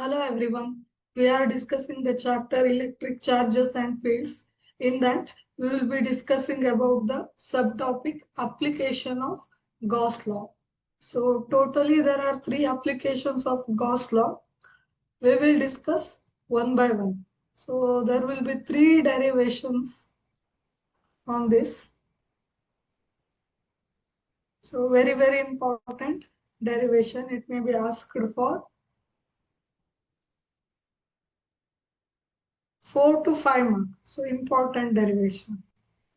Hello everyone. We are discussing the chapter electric charges and fields. In that, we will be discussing about the subtopic application of Gauss law. So totally there are three applications of Gauss law. We will discuss one by one. So there will be three derivations on this. So very important derivation. It may be asked for 4 to 5 marks. So important derivation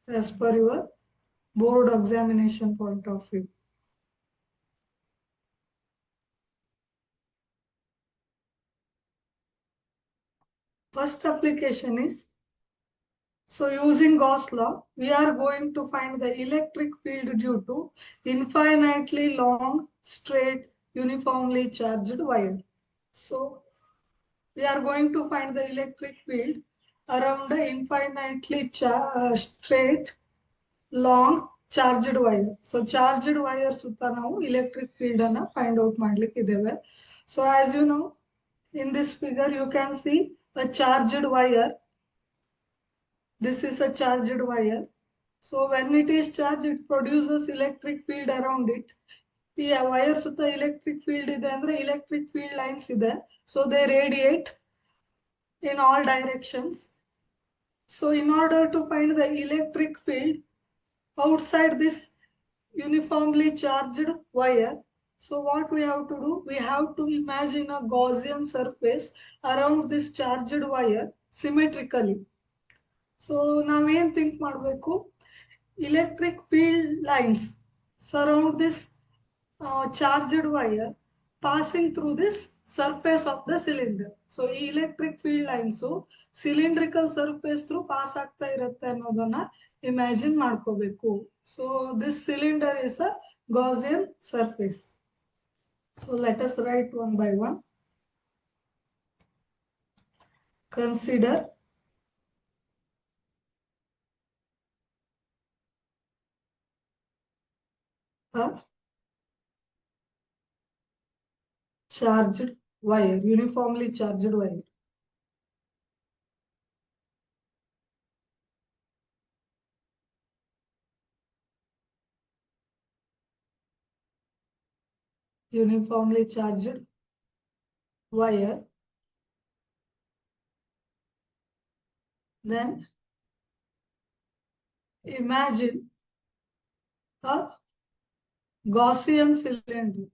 as per your board examination point of view. First application is, so using Gauss law, we are going to find the electric field due to infinitely long, straight, uniformly charged wire. So we are going to find the electric field around the infinitely straight, long, charged wire. So charged wire sutta ನಾವು electric field ಅನ್ನ find out ಮಾಡ್ಲಿಕ್ಕಿದ್ದೇವೆ. So as you know, in this figure you can see a charged wire. This is a charged wire. So when it is charged, it produces electric field around it. ಈ wire ಸುತ್ತ electric field ಇದೆ ಅಂದ್ರೆ electric field lines ಇದೆ. So they radiate in all directions. So in order to find the electric field outside this uniformly charged wire, so what we have to do, we have to imagine a Gaussian surface around this charged wire symmetrically. So ನಾವೇನ್ think ಮಾಡಬೇಕು, electric field lines surround this charged wire passing through this surface of the cylinder. So ಈ electric field lines cylindrical surface through pass ಆಗ್ತಾ ಇರುತ್ತೆ ಅನ್ನೋದನ್ನ imagine ಮಾಡ್ಕೋಬೇಕು. So this cylinder is a Gaussian surface. So let us write one by one. Consider a charged wire, uniformly charged wire. Uniformly charged wire. Then imagine a Gaussian cylinder.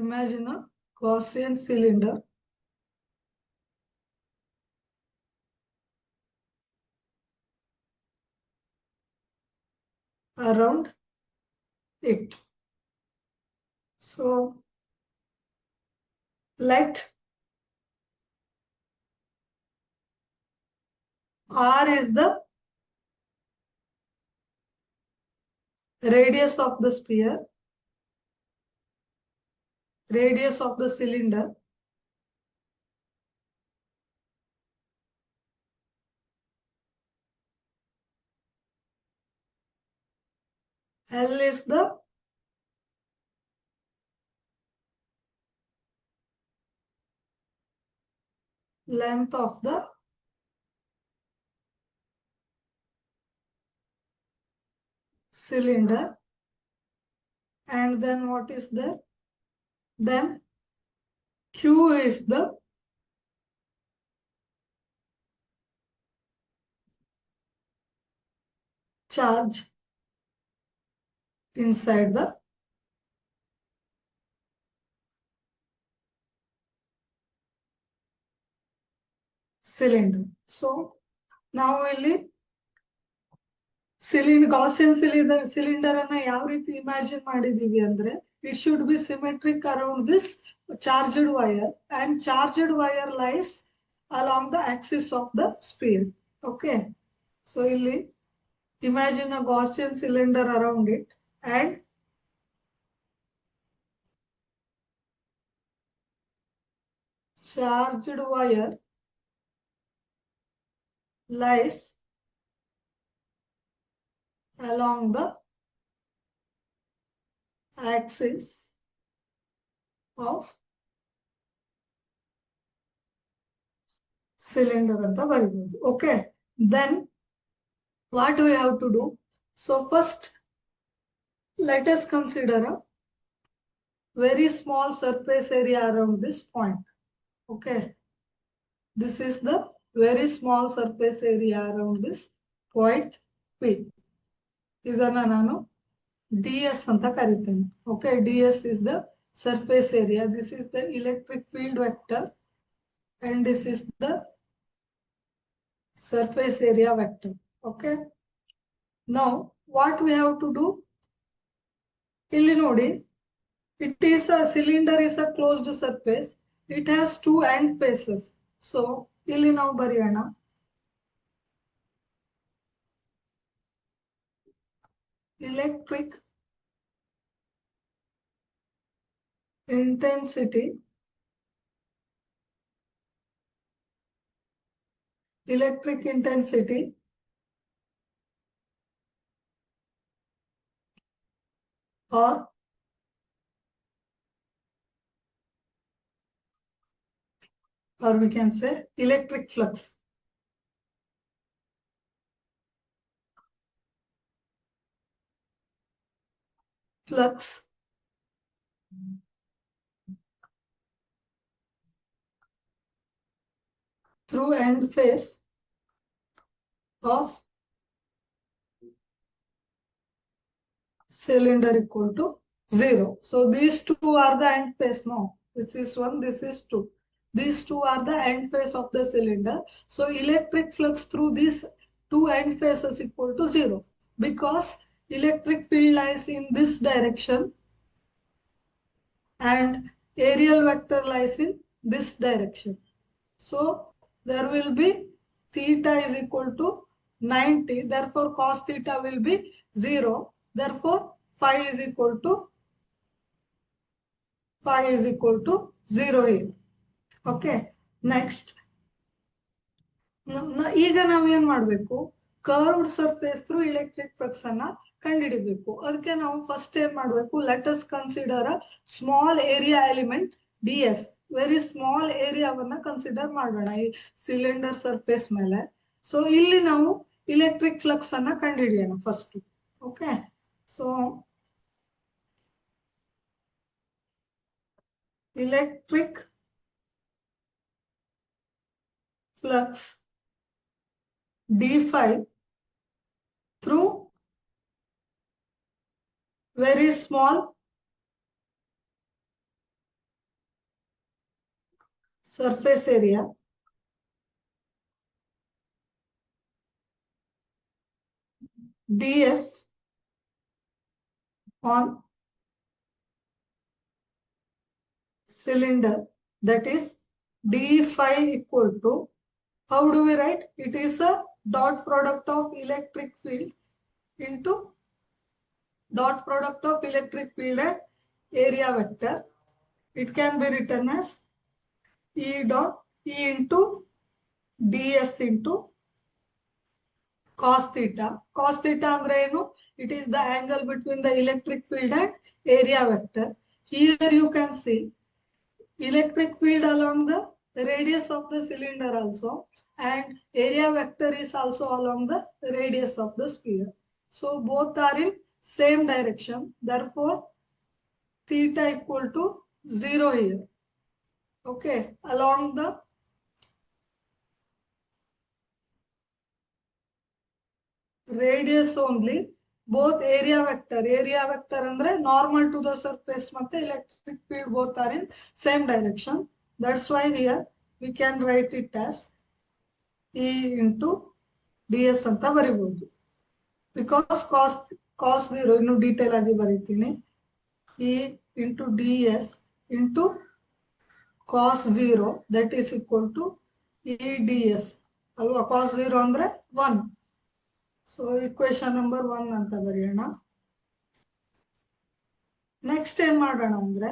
Imagine a Gaussian cylinder around it. So let R is the radius of the sphere, radius of the cylinder. L is the length of the cylinder. And then what is there? Then Q is the charge inside the cylinder. So ನಾವು ಇಲ್ಲಿ Gaussian cylinder ಅನ್ನ ಯಾವ ರೀತಿ imagine ಮಾಡಿದೀವಿ ಅಂದ್ರೆ, it should be symmetric around this charged wire, and charged wire lies along the axis of the sphere. Okay, so ಇಲ್ಲಿ imagine a Gaussian cylinder around it, and charged wire lies along the axis of cylinder anta baribodu. Okay, then what we have to do? So first let us consider a very small surface area around this point. Okay, this is the very small surface area around this point P. ಇದನ್ನ ನಾನು ds ಅಂತ ಕರಿತೇನೆ. Okay, ds is the surface area. This is the electric field vector and this is the surface area vector. Okay, now what we have to do? ಇಲ್ಲಿ ನೋಡಿ, it is a cylinder is a closed surface. It has two end faces. So ಇಲ್ಲಿ ನಾವು ಬರೆಯೋಣ electric intensity or we can say electric flux. Flux through end face of cylinder equal to 0. So these two are the end face. No, this is 1, this is 2. These two are the end face of the cylinder. So electric flux through these two end faces equal to 0 because electric field lies in this direction and aerial vector lies in this direction. So there will be theta is equal to 90. Therefore cos theta will be 0. Therefore phi is equal to 0 here. Okay, next ಈಗ ನಾವೇನ್ ಮಾಡಬೇಕು? Curved surface through electric flux ಅನ್ನ ಕಂಡುಹಿಡಿಬೇಕು. ಅದಕ್ಕೆ ನಾವು first ಏನ್ ಮಾಡಬೇಕು? Let us consider a small area element ds. Very small ಏರಿಯಾವನ್ನ ಕನ್ಸಿಡರ್ ಮಾಡೋಣ ಈ ಸಿಲಿಂಡರ್ ಸರ್ಫೇಸ್ ಮೇಲೆ. ಸೊ ಇಲ್ಲಿ ನಾವು ಇಲೆಕ್ಟ್ರಿಕ್ ಫ್ಲಕ್ಸ್ ಅನ್ನ ಕಂಡುಹಿಡಿಯೋಣ first. Okay, so electric flux d phi through very small surface area ds on cylinder, that is d phi equal to, how do we write? It is a dot product of electric field into dot product of electric field and area vector. It can be written as E into ds into cos theta. Cos theta andre enu? It is the angle between the electric field and area vector. Here you can see electric field along the radius of the cylinder also and area vector is also along the radius of the sphere. So both are in same direction. Therefore theta equal to 0 here. Okay, along the radius only, both area vector andre normal to the surface matte electric field both are in same direction. That's why here we can write it as E into ds anta baribodu. Because cos 0 inu detail agi baritini, E into ds into cos 0, that is equal to E ds alva. Cos 0 andre 1. So equation number 1 anta bariyona. Next ಏನ್ ಮಾಡೋಣ ಅಂದ್ರೆ,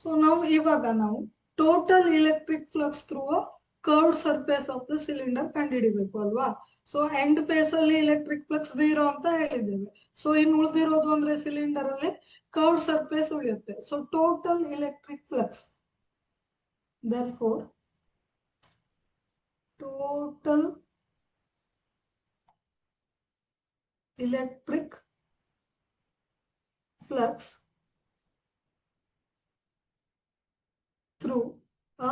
so ನಾವು ಇವಾಗ ನಾವು total electric flux through a curved surface of the cylinder ಕಂಡುಹಿಡಿಬೇಕು ಅಲ್ವಾ? So end face ಅಲ್ಲಿ electric flux 0 ಅಂತ ಹೇಳಿದ್ದೇವೆ. ಸೊ ಇನ್ನು ಉಳಿದಿರೋದು ಅಂದ್ರೆ ಸಿಲಿಂಡರ್ ಅಲ್ಲಿ curved surface ಉಳಿಯುತ್ತೆ. So total electric flux, therefore total electric flux through a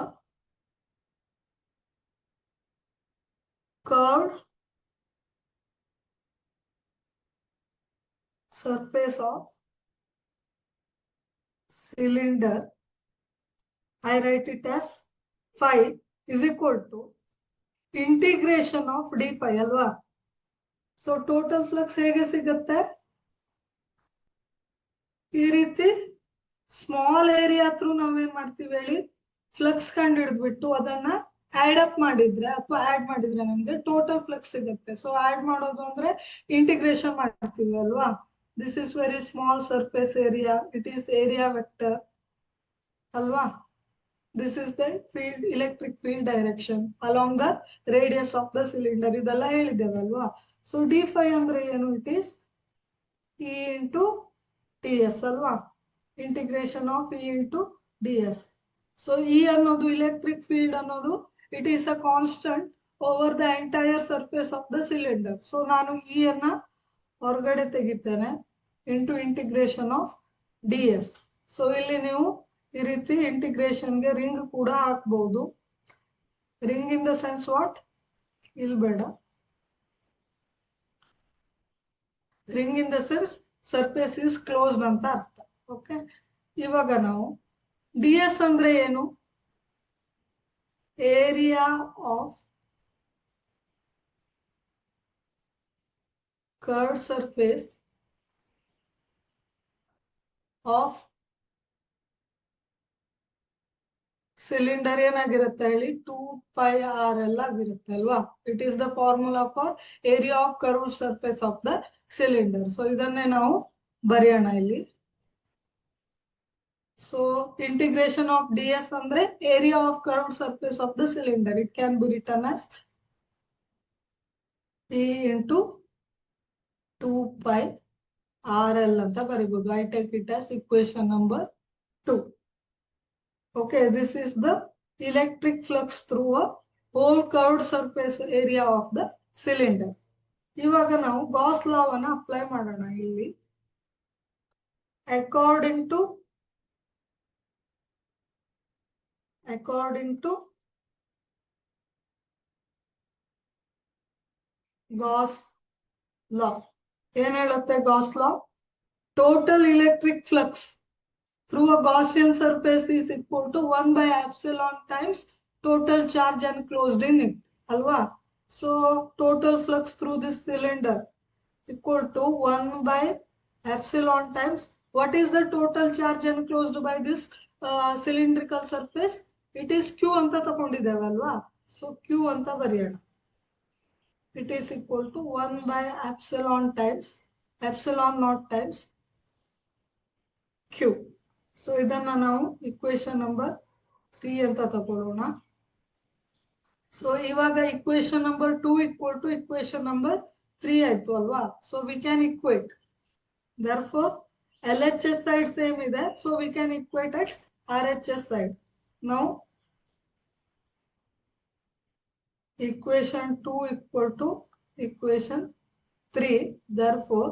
curved surface of cylinder, I write it as phi is equal to integration of d phi ಅಲ್ವಾ. So total flux ಹೇಗೆ ಸಿಗುತ್ತೆ, ಈ ರೀತಿ small area through ನಾವೇನ್ ಮಾಡ್ತೀವಿ ಹೇಳಿ, flux ಕಂಡು ಹಿಡಿದ್ಬಿಟ್ಟು ಅದನ್ನ ಆಡ್ ಅಪ್ ಮಾಡಿದ್ರೆ ಅಥವಾ ಆಡ್ ಮಾಡಿದ್ರೆ ನಮ್ಗೆ ಟೋಟಲ್ ಫ್ಲಕ್ಸ್ ಸಿಗುತ್ತೆ. ಸೊ ಆಡ್ ಮಾಡೋದು ಅಂದ್ರೆ ಇಂಟಿಗ್ರೇಷನ್ ಮಾಡ್ತೀವಿ ಅಲ್ವಾ. This is very small surface area, it is area vector ಅಲ್ವಾ. This is the field, electric field direction along the radius of the cylinder. ಇದೆಲ್ಲ ಹೇಳಿದ್ದೇವೆ ಅಲ್ವಾ. ಸೊ ಡಿ ಫೈ ಅಂದ್ರೆ ಏನು, it is E into T S ಅಲ್ವಾ, integration of E into D S. So E ಅನ್ನೋದು electric field ಅನ್ನೋದು it is a constant over the entire surface of the cylinder. So ನಾನು E ಅನ್ನ ಹೊರಗಡೆ ತೆಗಿತೇನೆ into integration of D S. So ಇಲ್ಲಿ ನೀವು ಈ ರೀತಿ ಇಂಟಿಗ್ರೇಷನ್ಗೆ ರಿಂಗ್ ಕೂಡ ಹಾಕ್ಬಹುದು. Ring in the sense what, ಇಲ್ಲಿ ಬೇಡ, ring in the sense surface is closed ಅಂತ ಅರ್ಥ. ಓಕೆ, ಇವಾಗ ನಾವು ಡಿ ಎಸ್ ಅಂದ್ರೆ ಏನು, area of curved surface of cylinder ಏನಾಗಿರುತ್ತೆ ಹೇಳಿ, 2πr ಆಗಿರುತ್ತೆ ಅಲ್ವಾ. It is the formula for area of curved surface of the cylinder. So ಇದನ್ನೇ ನಾವು ಬರೆಯೋಣ ಇಲ್ಲಿ. So integration of D S ಅಂದ್ರೆ area of curved surface of the cylinder. It can be written as E into 2πrl ಅಂತ ಬರೀಬಹುದು. I take it as equation number 2. Okay, this is the electric flux through a whole curved surface area of the cylinder. ಇವಾಗ ನಾವು Gauss ಲಾವನ್ನ apply ಮಾಡೋಣ ಇಲ್ಲಿ. according to Gauss ಲಾ ಏನ್ ಹೇಳುತ್ತೆ, Gauss law total electric flux through a Gaussian surface is equal to 1 by epsilon times total charge enclosed in it. Alva. So total flux through this cylinder equal to 1 by epsilon times what is the total charge enclosed by this cylindrical surface? It is Q anta ತಗೊಂಡಿದ್ದೇವೆ ಅಲ್ವಾ. So Q ಅಂತ ಬರೆಯೋಣ. It is equal to 1 by epsilon naught times Q. So ಇದನ್ನ ನಾವು equation number 3 ಅಂತ ತಗೊಳ್ಳೋಣ. So ಇವಾಗ equation number 2 equal to equation number 3 ಆಯ್ತು ಅಲ್ವಾ. So we can equate, therefore LHS side same ಇದೆ. So we can equate at RHS side. Now equation 2 equal to equation 3, therefore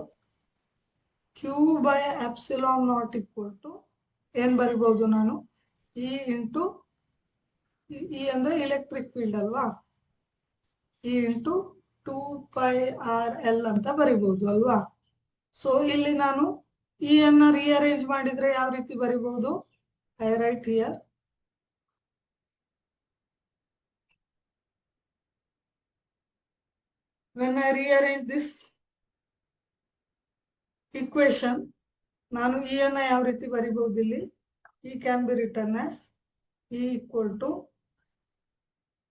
Q by epsilon naught equal to ಏನ್ ಬರಿಬಹುದು ನಾನು, E into E ಅಂದ್ರೆ electric field ಅಲ್ವಾ, E into 2πrl ಅಂತ ಬರಿಬಹುದು ಅಲ್ವಾ. So ಇಲ್ಲಿ ನಾನು E ಅನ್ನ ರಿಅರೇಂಜ್ ಮಾಡಿದ್ರೆ ಯಾವ ರೀತಿ ಬರಿಬಹುದು, I write here when I rearrange this equation, ನಾನು ಇ ಅನ್ನ ಯಾವ ರೀತಿ ಬರಿಬಹುದು ಇಲ್ಲಿ, E can be written as E equal to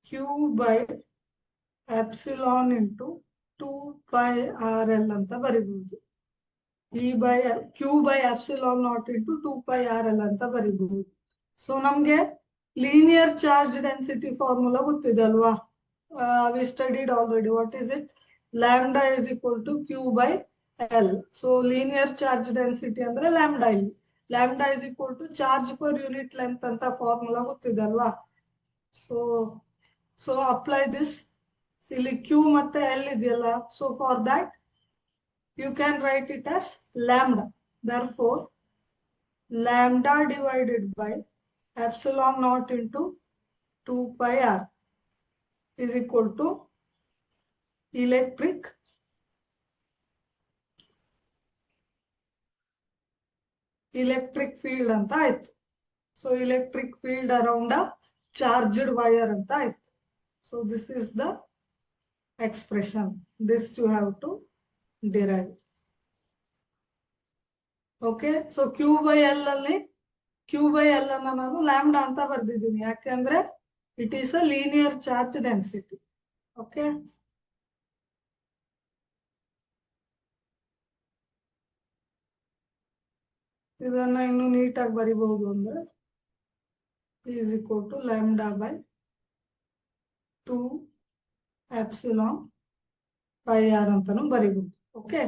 Q by epsilon into 2πrl ಅಂತ ಬರಿಬಹುದು. E by Q by epsilon naught into 2πrl ಅಂತ ಬರಿಬಹುದು. ಸೊ ನಮ್ಗೆ ಲೀನಿಯರ್ ಚಾರ್ಜ್ ಡೆನ್ಸಿಟಿ ಫಾರ್ಮುಲಾ ಗೊತ್ತಿದೆ ಅಲ್ವಾ, we studied already. What is it, lambda is equal to Q by L. So linear charge density ಅಂದ್ರೆ lambda ಇಲ್ಲಿ. Lambda is equal to charge per unit length ಅಂತ formula ಗೊತ್ತಿದೆ ಅಲ್ವಾ? So apply this. ಇಲ್ಲಿ Q ಮತ್ತೆ L ಇದೆಯಲ್ಲ, so for that you can write it as lambda. Therefore, lambda divided by epsilon naught into 2 pi r is equal to electric field ಅಂತ ಆಯ್ತು. So electric field around a charged wire ಅಂತ ಆಯ್ತು. So this is the expression. This you have to derive. Okay. So Q by L ಅಲ್ಲಿ Q by L ಅನ್ನ ನಾನು lambda ಅಂತ ಬರ್ದಿದ್ದೀನಿ, ಯಾಕೆಂದ್ರೆ it is a linear charge density. Okay. ಇದನ್ನ ಇನ್ನು ನೀಟಾಗಿ ಬರಿಬಹುದು ಅಂದ್ರೆ is equal to lambda by 2 epsilon pi r ಅಂತಾನು ಬರಿಬಹುದು. ಓಕೆ.